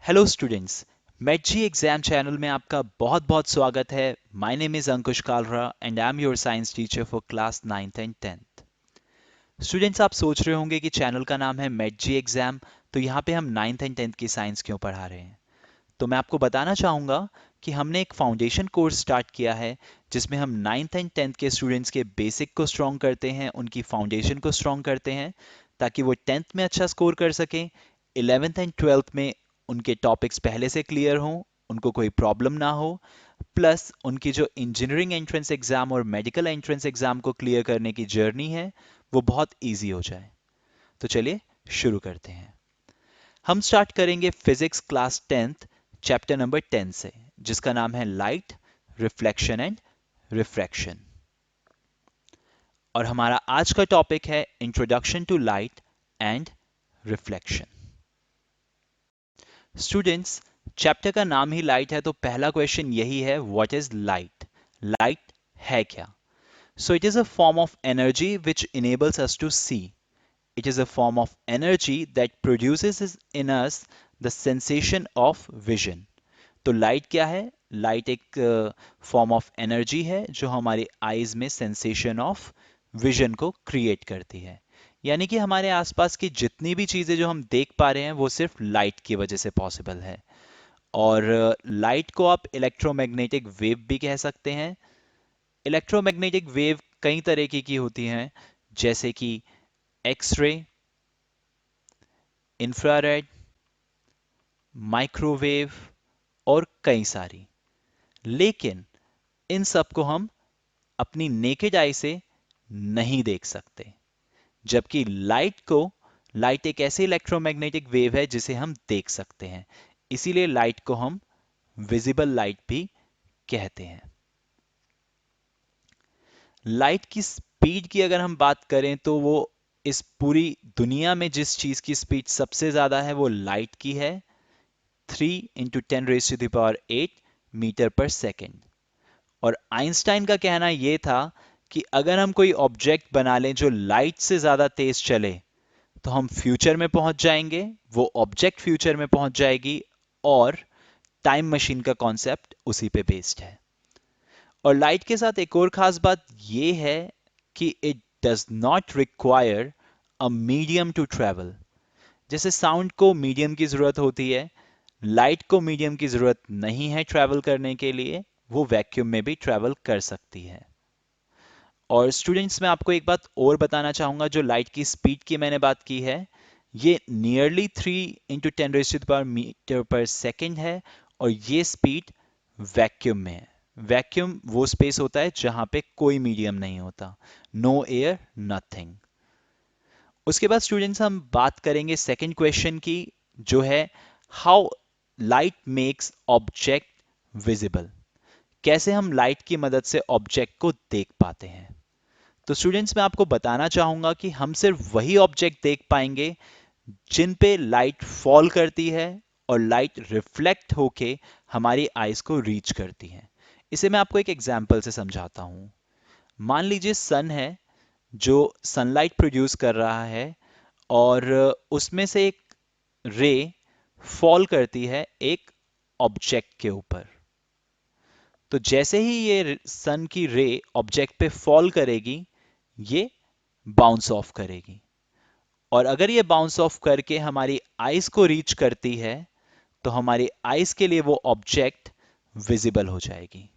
Hello students, met जी exam channel में आपका बहुत बहुत स्वागत है। My name is Ankush Kalra and I am your science teacher for class 9th and 10th। Students, आप सोच रहे होंगे कि चैनल का नाम है मेट जी एग्जाम, तो यहाँ पे हम 9th एंड 10th की साइंस क्यों पढ़ा रहे हैं। तो मैं आपको बताना चाहूँगा कि हमने एक फाउंडेशन कोर्स स्टार्ट किया है जिसमें हम 9th एंड 10th के स्टूडेंट्स के बेसिक को स्ट्रॉन्ग करते हैं, उनकी फाउंडेशन को स्ट्रॉन्ग करते हैं ताकि वो 10th में अच्छा स्कोर कर सकें, 11th एंड 12th में उनके टॉपिक्स पहले से क्लियर हों, उनको कोई प्रॉब्लम ना हो, प्लस उनकी जो इंजीनियरिंग एंट्रेंस एग्जाम और मेडिकल एंट्रेंस एग्जाम को क्लियर करने की जर्नी है वो बहुत ईजी हो जाए। तो चलिए शुरू करते हैं। हम स्टार्ट करेंगे physics class 10th chapter number 10 से, जिसका नाम है लाइट, रिफ्लेक्शन एंड रिफ्रैक्शन। और हमारा आज का टॉपिक है introduction to light and reflection. Students, chapter का नाम ही लाइट है, तो पहला क्वेश्चन यही है, व्हाट इज लाइट? लाइट है क्या? So it is a form of energy which enables us to see. It is a form of energy that produces in us the sensation of vision. तो light क्या है? Light एक form of energy है जो हमारे eyes में sensation of vision को create करती है। यानी कि हमारे आसपास की जितनी भी चीजें जो हम देख पा रहे हैं वो सिर्फ लाइट की वजह से पॉसिबल है। और लाइट को आप इलेक्ट्रोमैग्नेटिक वेव भी कह सकते हैं। इलेक्ट्रोमैग्नेटिक वेव कई तरीके की होती हैं, जैसे कि एक्सरे, इंफ्रारेड, माइक्रोवेव और कई सारी। लेकिन इन सब को हम अपनी नेकेड आई से नहीं देख सकते, जबकि लाइट एक ऐसी इलेक्ट्रोमैग्नेटिक वेव है जिसे हम देख सकते हैं। इसीलिए लाइट को हम विजिबल लाइट भी कहते हैं। लाइट की स्पीड की अगर हम बात करें तो वो इस पूरी दुनिया में जिस चीज की स्पीड सबसे ज्यादा है वो लाइट की है, 3 × 10⁸ मीटर पर सेकेंड। और आइंस्टाइन का कहना यह था कि अगर हम कोई ऑब्जेक्ट बना लें जो लाइट से ज्यादा तेज चले तो हम फ्यूचर में पहुंच जाएंगे, वो ऑब्जेक्ट फ्यूचर में पहुंच जाएगी, और टाइम मशीन का कॉन्सेप्ट उसी पे बेस्ड है। और लाइट के साथ एक और खास बात यह है कि it does not require a medium to travel. जैसे साउंड को मीडियम की जरूरत होती है, लाइट को मीडियम की जरूरत नहीं है ट्रैवल करने के लिए, वो वैक्यूम में भी ट्रैवल कर सकती है। और स्टूडेंट्स, मैं आपको एक बात और बताना चाहूंगा, जो लाइट की स्पीड की मैंने बात की है ये नियरली 3 × 10⁻⁷ है, और ये स्पीड वैक्यूम में है। वैक्यूम वो स्पेस होता है जहां पे कोई मीडियम नहीं होता, नो एयर, नथिंग। उसके बाद स्टूडेंट्स हम बात करेंगे सेकंड क्वेश्चन की, जो है how light makes object visible. कैसे हम लाइट की मदद से ऑब्जेक्ट को देख पाते हैं। तो स्टूडेंट्स, मैं आपको बताना चाहूंगा कि हम सिर्फ वही ऑब्जेक्ट देख पाएंगे जिन पे लाइट फॉल करती है और लाइट रिफ्लेक्ट होके हमारी आईज को रीच करती है। इसे मैं आपको एक एग्जांपल से समझाता हूं। मान लीजिए सन है जो सनलाइट प्रोड्यूस कर रहा है, और उसमें से एक रे फॉल करती है एक ऑब्जेक्ट के ऊपर। तो जैसे ही ये सन की रे ऑब्जेक्ट पे फॉल करेगी, ये बाउंस ऑफ करेगी, और अगर ये बाउंस ऑफ करके हमारी आईज को रीच करती है तो हमारी आईज के लिए वो ऑब्जेक्ट विजिबल हो जाएगी।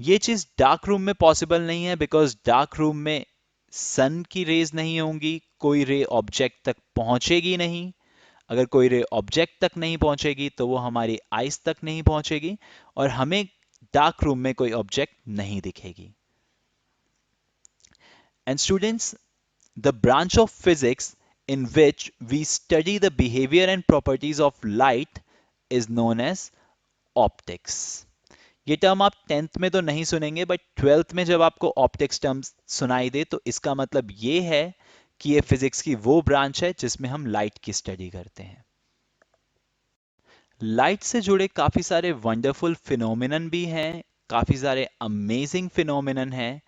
ये चीज डार्क रूम में पॉसिबल नहीं है, बिकॉज डार्क रूम में सन की रेज नहीं होंगी, कोई रे ऑब्जेक्ट तक पहुंचेगी नहीं। अगर कोई रे ऑब्जेक्ट तक नहीं पहुंचेगी तो वो हमारी आइज तक नहीं पहुंचेगी, और हमें डार्क रूम में कोई ऑब्जेक्ट नहीं दिखेगी। And students, the branch of physics in which we study the behavior and properties of light is known as optics. ये टर्म आप 10th में तो नहीं सुनेंगे, बट 12th में जब आपको ऑप्टिक्स टर्म सुनाई दे तो इसका मतलब ये है कि ये फिजिक्स की वो ब्रांच है जिसमें हम लाइट की स्टडी करते हैं। लाइट से जुड़े काफी सारे वंडरफुल फिनोमिनन भी हैं, काफी सारे अमेजिंग फिनोमिनन हैं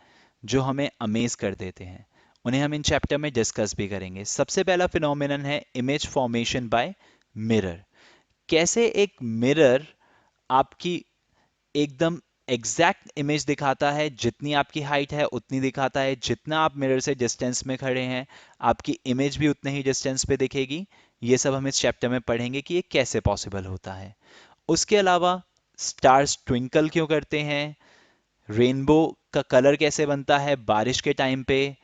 जो हमें अमेज कर देते हैं। उन्हें हम इन चैप्टर में डिस्कस भी करेंगे। सबसे पहला फिनोमिनन है इमेज फॉर्मेशन बाय मिरर। कैसे एक मिरर आपकी एकदम एग्जैक्ट इमेज दिखाता है, जितनी आपकी हाइट है उतनी दिखाता है, जितना आप मिरर से डिस्टेंस में खड़े हैं आपकी इमेज भी उतने ही डिस्टेंस पे दिखेगी। ये सब हम इस चैप्टर में पढ़ेंगे कि ये कैसे पॉसिबल होता है। उसके अलावा स्टार्स ट्विंकल क्यों करते हैं, रेनबो का कलर कैसे बनता है बारिश के टाइम पे,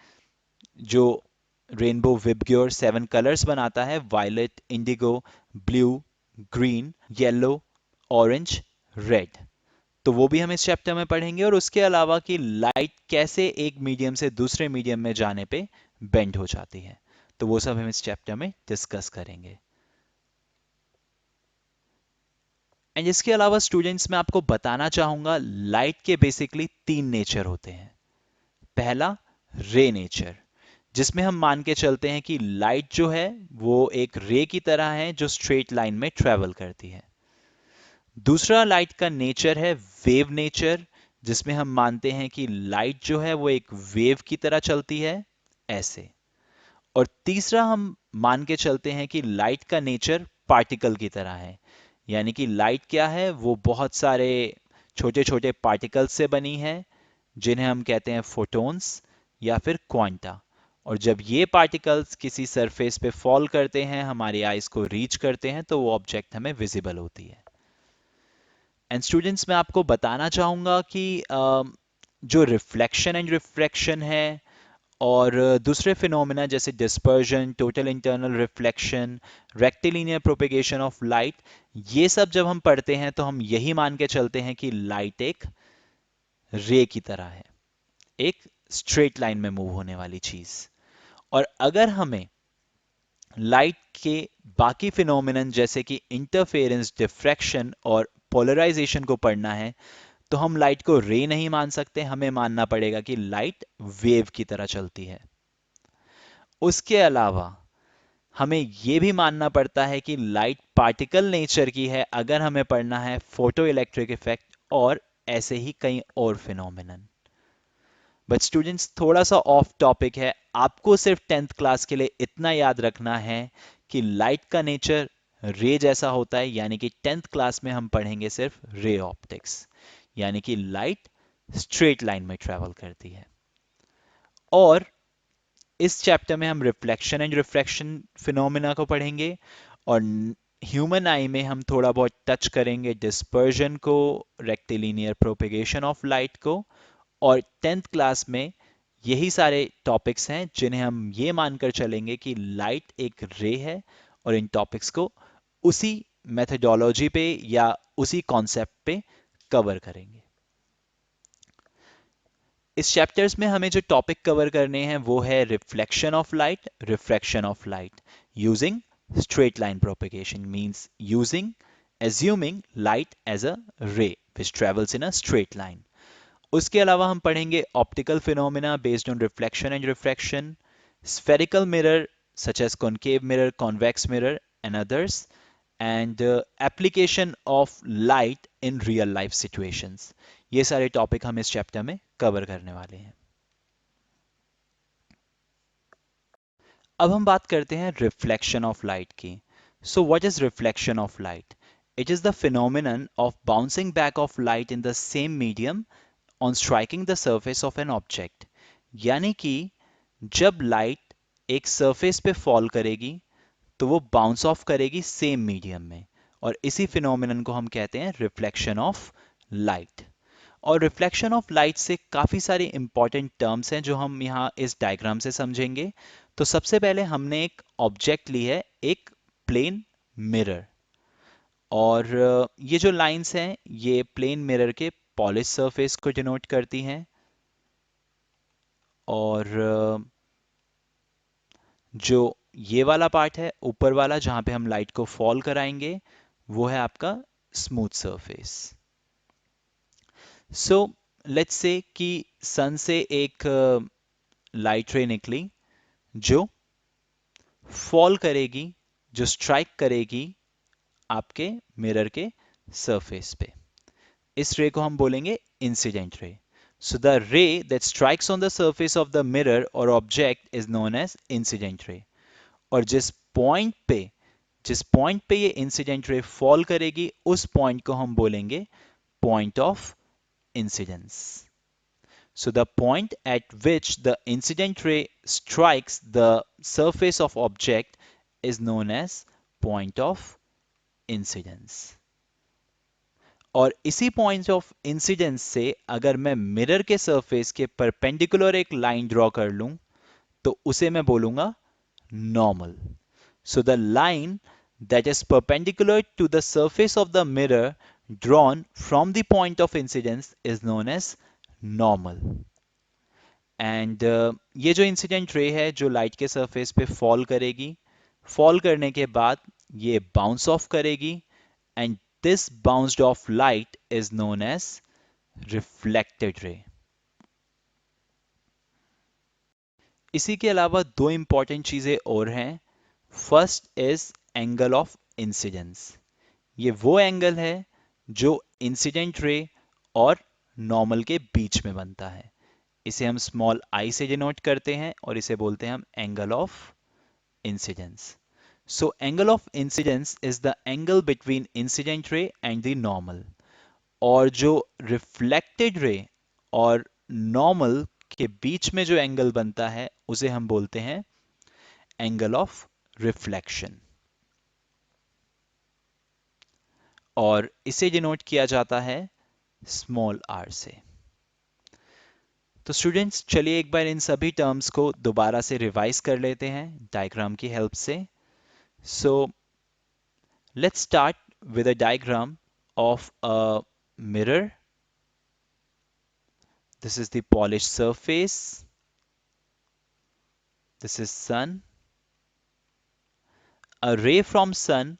जो रेनबो विबग्योर 7 कलर्स बनाता है, violet, indigo, blue, green, yellow, orange, red, तो वो भी हम इस चैप्टर में पढ़ेंगे। और उसके अलावा कि लाइट कैसे एक मीडियम से दूसरे मीडियम में जाने पे बेंड हो जाती है, तो वो सब हम इस चैप्टर में डिस्कस करेंगे। एंड इसके अलावा स्टूडेंट्स मैं आपको बताना चाहूंगा लाइट के बेसिकली 3 नेचर होते हैं। पहला रे नेचर, जिसमें हम मान के चलते हैं कि लाइट जो है वो एक रे की तरह है जो स्ट्रेट लाइन में ट्रेवल करती है। दूसरा लाइट का नेचर है वेव नेचर, जिसमें हम मानते हैं कि लाइट जो है वो एक वेव की तरह चलती है ऐसे। और तीसरा हम मान के चलते हैं कि लाइट का नेचर पार्टिकल की तरह है, यानी कि लाइट क्या है, वो बहुत सारे छोटे छोटे पार्टिकल्स से बनी है जिन्हें हम कहते हैं फोटॉन्स या फिर क्वांटा। और जब ये पार्टिकल्स किसी सरफेस पे फॉल करते हैं, हमारी आइज को रीच करते हैं, तो वो ऑब्जेक्ट हमें विजिबल होती है। एंड स्टूडेंट्स मैं आपको बताना चाहूंगा कि जो रिफ्लेक्शन एंड रिफ्रैक्शन है और दूसरे फिनोमेना जैसे dispersion, total internal reflection, rectilinear propagation of light, ये सब जब हम पढ़ते हैं तो हम यही मान के चलते हैं कि लाइट एक रे की तरह है, एक स्ट्रेट लाइन में मूव होने वाली चीज। और अगर हमें लाइट के बाकी फिनोमिनन जैसे कि इंटरफेरेंस, डिफ्रैक्शन और पोलराइजेशन को पढ़ना है, तो हम लाइट को रे नहीं मान सकते, हमें मानना पड़ेगा कि लाइट वेव की तरह चलती है। उसके अलावा हमें यह भी मानना पड़ता है कि लाइट पार्टिकल नेचर की है, अगर हमें पढ़ना है फोटो इलेक्ट्रिक इफेक्ट और ऐसे ही कई और फिनोमिनन। बट स्टूडेंट्स थोड़ा सा ऑफ टॉपिक है, आपको सिर्फ 10th क्लास के लिए इतना याद रखना है कि लाइट का नेचर रे जैसा होता है, यानी कि 10th क्लास में हम पढ़ेंगे सिर्फ रे ऑप्टिक्स, यानी कि लाइट स्ट्रेट लाइन में ट्रेवल करती है। और इस चैप्टर में हम रिफ्लेक्शन एंड रिफ्रैक्शन फिनोमेना को पढ़ेंगे और ह्यूमन आई में हम थोड़ा बहुत टच करेंगे डिस्पर्जन को, रेक्टिलिनियर प्रोपेगेशन ऑफ लाइट को। और 10th क्लास में यही सारे टॉपिक्स हैं जिन्हें हम ये मानकर चलेंगे कि लाइट एक रे है, और इन टॉपिक्स को उसी मेथडोलॉजी पे या उसी कॉन्सेप्ट पे कवर करेंगे। इस चैप्टर्स में हमें जो टॉपिक कवर करने हैं वो है reflection of light, refraction of light using straight line propagation, means using assuming light as a ray which travels in a straight line. उसके अलावा हम पढ़ेंगे optical phenomena based on reflection and refraction, spherical mirror such as concave mirror, convex mirror and others, and application of light in real life situations. ये सारे topic हम इस chapter में cover करने वाले हैं। अब हम बात करते हैं रिफ्लेक्शन ऑफ लाइट की। So what is reflection of light? It is the phenomenon of bouncing back of light in the same medium on striking the surface of an object. यानी कि जब लाइट एक सरफेस पे fall करेगी तो वो bounce off करेगी same medium में, और इसी फिनोमिनन को हम कहते हैं रिफ्लेक्शन ऑफ लाइट। और रिफ्लेक्शन ऑफ लाइट से काफ़ी सारे इंपॉर्टेंट टर्म्स हैं जो हम यहाँ इस डायग्राम से समझेंगे। तो सबसे पहले हमने एक ऑब्जेक्ट ली है, एक प्लेन मिरर, और ये जो लाइंस हैं ये प्लेन मिरर के पॉलिश सरफेस को डिनोट करती हैं। और जो ये वाला पार्ट है ऊपर वाला जहां पे हम लाइट को फॉल कराएंगे वो है आपका smooth surface. So let's say कि सन से एक लाइट रे निकली जो फॉल करेगी, जो स्ट्राइक करेगी आपके मिरर के सरफेस पे। इस रे को हम बोलेंगे incident ray. So the ray that strikes on the surface of the mirror और object is known as incident ray. और जिस पॉइंट पे जिस पॉइंट पे ये इंसिडेंट रे फॉल करेगी उस पॉइंट को हम बोलेंगे point of incidence. So the point at which the incident ray strikes the surface of object is known as point of incidence. और इसी पॉइंट ऑफ इंसिडेंस से अगर मैं मिरर के सरफेस के परपेंडिकुलर एक लाइन ड्रॉ कर लूं तो उसे मैं बोलूंगा normal. So the line that is perpendicular to the surface of the mirror drawn from the point of incidence is known as normal. And ये जो इंसिडेंट रे है जो लाइट के सरफेस पे फॉल करेगी, फॉल करने के बाद ये बाउंस ऑफ करेगी and this bounced off light is known as reflected ray. इसी के अलावा दो इंपॉर्टेंट चीजें और हैं. First is angle of incidence. ये वो एंगल है जो इंसिडेंट रे और नॉर्मल के बीच में बनता है. इसे हम स्मॉल आई से डिनोट करते हैं और इसे बोलते हैं हम angle of incidence. So angle of incidence is the angle between incident ray and the normal. और जो रिफ्लेक्टेड रे और नॉर्मल के बीच में जो एंगल बनता है उसे हम बोलते हैं एंगल ऑफ रिफ्लेक्शन. और इसे डिनोट किया जाता है स्मॉल आर से. तो स्टूडेंट्स चलिए एक बार इन सभी टर्म्स को दोबारा से रिवाइज कर लेते हैं डायग्राम की हेल्प से. So let's start with a diagram of a mirror. This is the polish surface. This is sun. A ray from sun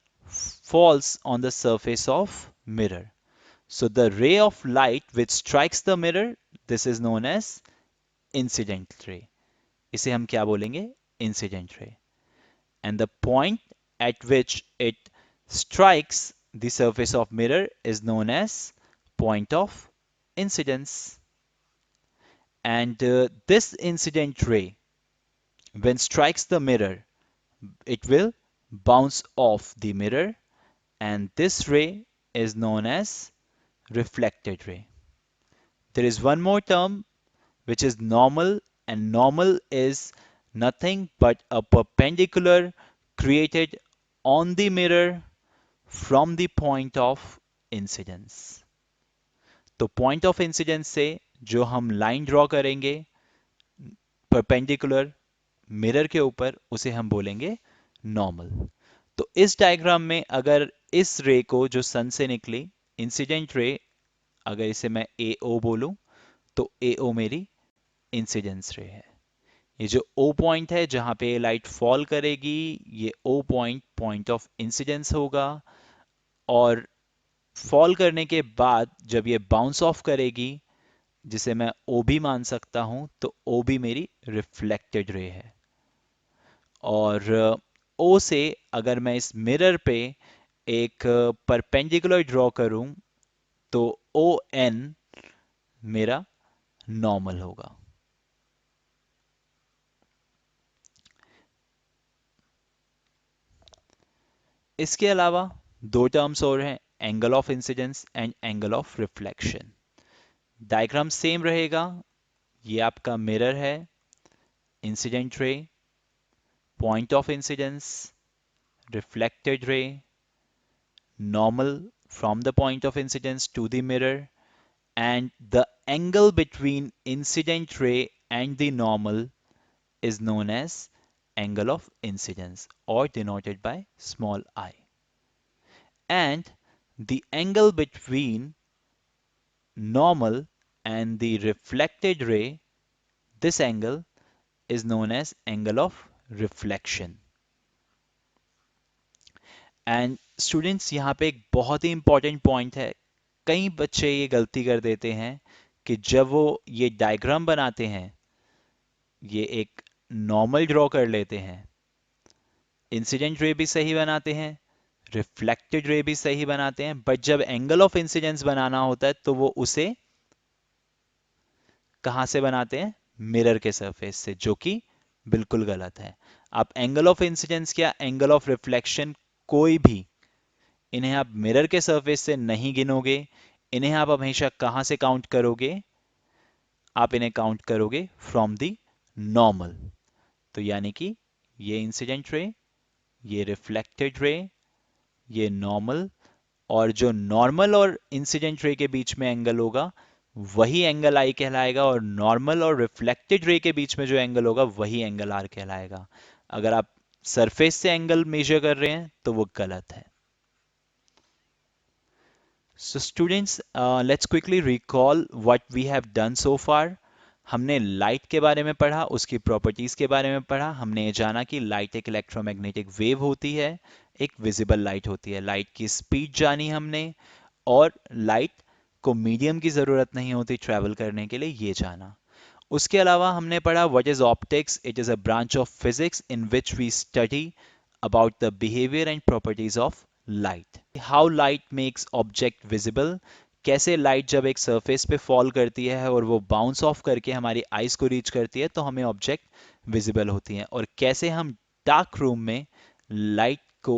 falls on the surface of mirror. So the ray of light which strikes the mirror, this is known as incident ray. इसे हम क्या बोलेंगे? Incident ray. And the point at which it strikes the surface of mirror is known as point of incidence. And this incident ray, when strikes the mirror, it will bounce off the mirror, and this ray is known as reflected ray. There is one more term which is normal, and normal is nothing but a perpendicular created on the mirror from the point of incidence. तो point of incidence से जो हम line draw करेंगे perpendicular mirror के ऊपर उसे हम बोलेंगे नॉर्मल. तो इस डायग्राम में अगर इस रे को जो सन से निकली इंसिडेंट रे, अगर इसे मैं ए ओ बोलूं तो ए ओ मेरी इंसिडेंस रे है. ये जो ओ पॉइंट है जहां पे लाइट फॉल करेगी, ये O point point of incidence होगा. और फॉल करने के बाद जब ये बाउंस ऑफ करेगी, जिसे मैं ओ भी मान सकता हूं, तो ओ भी मेरी रिफ्लेक्टेड रे है. और ओ से अगर मैं इस मिरर पे एक परपेंडिकुलर ड्रॉ करूं तो ओ एन मेरा नॉर्मल होगा. इसके अलावा दो टर्म्स और हैं, angle of incidence and angle of reflection. Diagram same रहेगा. ये आपका मिरर है, incident ray, point of incidence, reflected ray, normal from the point of incidence to the mirror, and the angle between incident ray and the normal is known as angle of incidence or denoted by small I. And the angle between normal and the reflected ray, this angle is known as angle of reflection. And students यहाँ पे एक बहुत ही important point है. कई बच्चे ये गलती कर देते हैं कि जब वो ये डायग्राम बनाते हैं, ये एक नॉर्मल ड्रॉ कर लेते हैं, इंसिडेंट रे भी सही बनाते हैं, रिफ्लेक्टेड रे भी सही बनाते हैं, बट जब एंगल ऑफ इंसिडेंस बनाना होता है तो वो उसे कहां से बनाते हैं? मिरर के सरफेस से, जो कि बिल्कुल गलत है. आप एंगल ऑफ इंसिडेंस क्या एंगल ऑफ रिफ्लेक्शन कोई भी, इन्हें आप मिरर के सरफेस से नहीं गिनोगे, इन्हें आप हमेशा कहां से काउंट करोगे? आप इन्हें काउंट करोगे फ्रॉम द नॉर्मल। तो यानी कि ये इंसिडेंट रे, ये रिफ्लेक्टेड रे, ये नॉर्मल, और जो नॉर्मल और इंसिडेंट रे के बीच में एंगल होगा वही एंगल आई कहलाएगा, और नॉर्मल और रिफ्लेक्टेड रे के बीच में जो एंगल होगा वही एंगल आर कहलाएगा। अगर आप सरफेस से एंगल मेजर कर रहे हैं तो वो गलत है। So students, let's quickly recall what we have done so far. हमने लाइट के बारे में पढ़ा, उसकी प्रॉपर्टीज के बारे में पढ़ा। हमने ये जाना कि लाइट एक इलेक्ट्रोमैग्नेटिक वेव होती है, एक विजिबल लाइट होती है। लाइट की स्पीड जानी हमने, और लाइट को मीडियम की ज़रूरत नहीं होती ट्रैवल करने के लिए, ये जाना। उसके अलावा हमने पढ़ा what is optics. It is a branch of physics in which we study about the behavior and properties of light. How light makes object visible. कैसे लाइट जब एक सरफेस पे फॉल करती है और वो बाउंस ऑफ करके हमारी आइज को रीच करती है तो हमें ऑब्जेक्ट विजिबल होती हैं, और कैसे हम डार्क रूम में लाइट को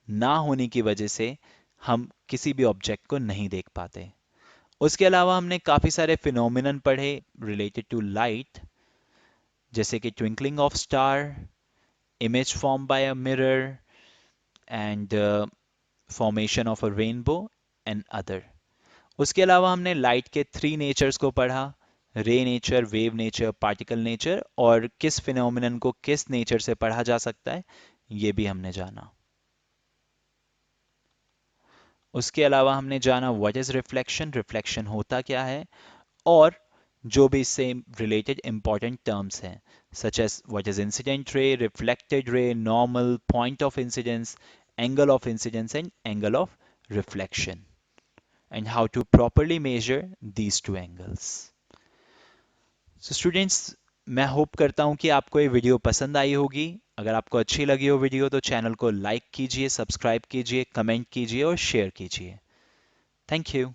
ना होने की वजह से हम किसी भी ऑब्जेक्ट को नहीं देख पाते। उसके अलावा हमने काफ़ी सारे फिनोमिनन पढ़े रिलेटेड टू लाइट, जैसे कि twinkling of star, image formed by a mirror, and formation of a rainbow and other. उसके अलावा हमने लाइट के थ्री नेचर्स को पढ़ा, रे nature, wave nature, particle nature, और किस फिनोमिनन को किस नेचर से पढ़ा जा सकता है ये भी हमने जाना। उसके अलावा हमने जाना व्हाट इज रिफ्लेक्शन, रिफ्लेक्शन होता क्या है, और जो भी इससे रिलेटेड इंपॉर्टेंट टर्म्स हैं such as what is incident ray, reflected ray, normal, point of incidence, angle of incidence and angle of reflection, and how to properly measure these two angles. So students, मैं hope करता हूँ कि आपको ये video पसंद आई होगी। अगर आपको अच्छी लगी हो वीडियो तो चैनल को लाइक कीजिए, सब्सक्राइब कीजिए, कमेंट कीजिए और शेयर कीजिए। Thank you.